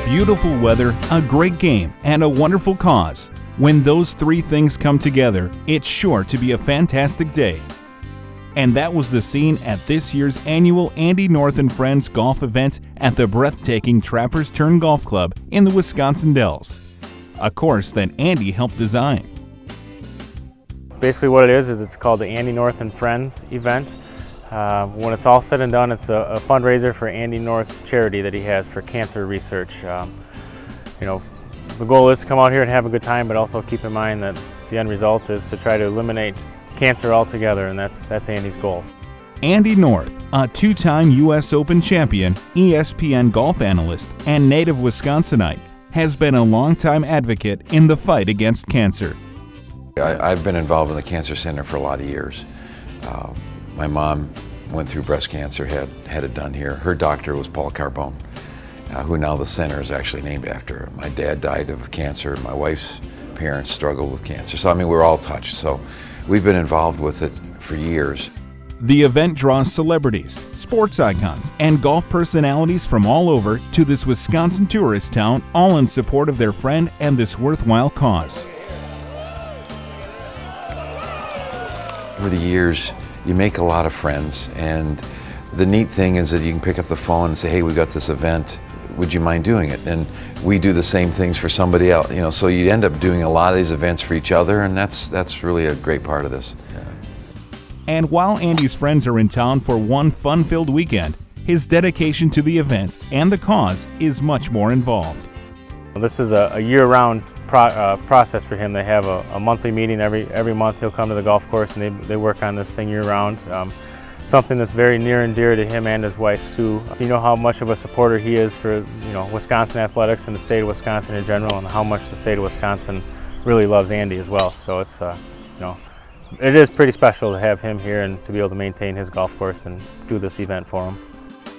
beautiful weather, a great game, and a wonderful cause. When those three things come together, it's sure to be a fantastic day. And that was the scene at this year's annual Andy North and Friends golf event at the breathtaking Trappers Turn Golf Club in the Wisconsin Dells, a course that Andy helped design. Basically what it is it's called the Andy North and Friends event. When it's all said and done, it's a fundraiser for Andy North's charity that he has for cancer research. The goal is to come out here and have a good time, but also keep in mind that the end result is to try to eliminate cancer altogether, and that's Andy's goals. Andy North, a two-time U.S. Open champion, ESPN golf analyst, and native Wisconsinite, has been a longtime advocate in the fight against cancer. I've been involved in the Cancer Center for a lot of years. My mom went through breast cancer, had it done here. Her doctor was Paul Carbone, who now the center is actually named after. My dad died of cancer. My wife's parents struggled with cancer. So I mean, we're all touched. So we've been involved with it for years. The event draws celebrities, sports icons, and golf personalities from all over to this Wisconsin tourist town, all in support of their friend and this worthwhile cause. Over the years, you make a lot of friends, and the neat thing is that you can pick up the phone and say, hey, we got this event, would you mind doing it? And we do the same things for somebody else, so you end up doing a lot of these events for each other, and that's really a great part of this. And while Andy's friends are in town for one fun-filled weekend, his dedication to the event and the cause is much more involved. This is a year-round process for him. They have a monthly meeting every month. He'll come to the golf course and they work on this thing year-round. Something that's very near and dear to him and his wife Sue. You know how much of a supporter he is for Wisconsin athletics and the state of Wisconsin in general, and how much the state of Wisconsin really loves Andy as well. So it's it is pretty special to have him here and to be able to maintain his golf course and do this event for him.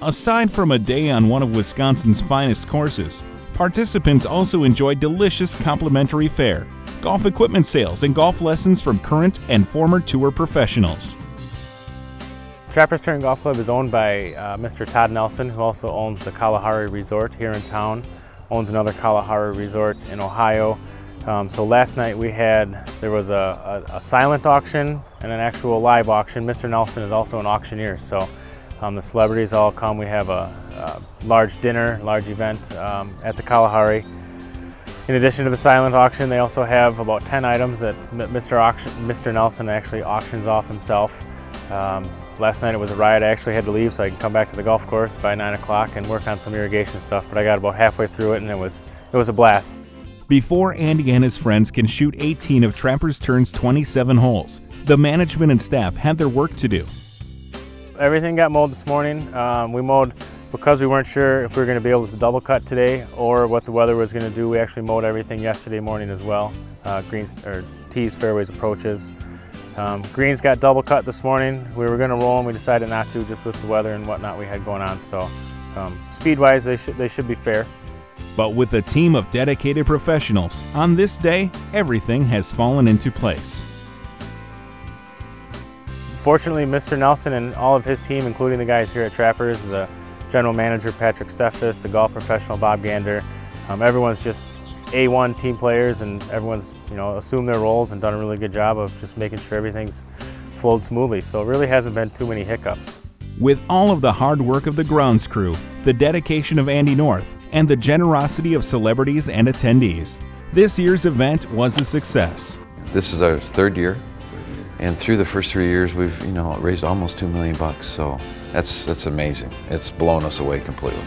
Aside from a day on one of Wisconsin's finest courses, participants also enjoy delicious complimentary fare, golf equipment sales, and golf lessons from current and former tour professionals. Trappers Turn Golf Club is owned by Mr. Todd Nelson, who also owns the Kalahari Resort here in town, owns another Kalahari Resort in Ohio. So last night there was a silent auction and an actual live auction. Mr. Nelson is also an auctioneer, so the celebrities all come. We have a large dinner, large event at the Kalahari. In addition to the silent auction, they also have about 10 items that Mr. Nelson actually auctions off himself. Last night it was a riot. I actually had to leave so I could come back to the golf course by 9 o'clock and work on some irrigation stuff, but I got about halfway through it and it was a blast. Before Andy and his friends can shoot 18 of Trappers Turn's 27 holes, the management and staff had their work to do. Everything got mowed this morning. We mowed because we weren't sure if we were going to be able to double cut today or what the weather was going to do. We actually mowed everything yesterday morning as well. Tees, fairways, approaches. Greens got double cut this morning. We were going to roll them. We decided not to, just with the weather and whatnot we had going on. So speed-wise, they should be fair. But with a team of dedicated professionals, on this day, everything has fallen into place. Fortunately, Mr. Nelson and all of his team, including the guys here at Trappers, the general manager Patrick Steffes, the golf professional Bob Gander, everyone's just A1 team players, and everyone's assumed their roles and done a really good job of just making sure everything's flowed smoothly. So it really hasn't been too many hiccups. With all of the hard work of the grounds crew, the dedication of Andy North, and the generosity of celebrities and attendees, this year's event was a success. This is our third year, and through the first 3 years we've raised almost $2 million. So that's amazing. It's blown us away completely.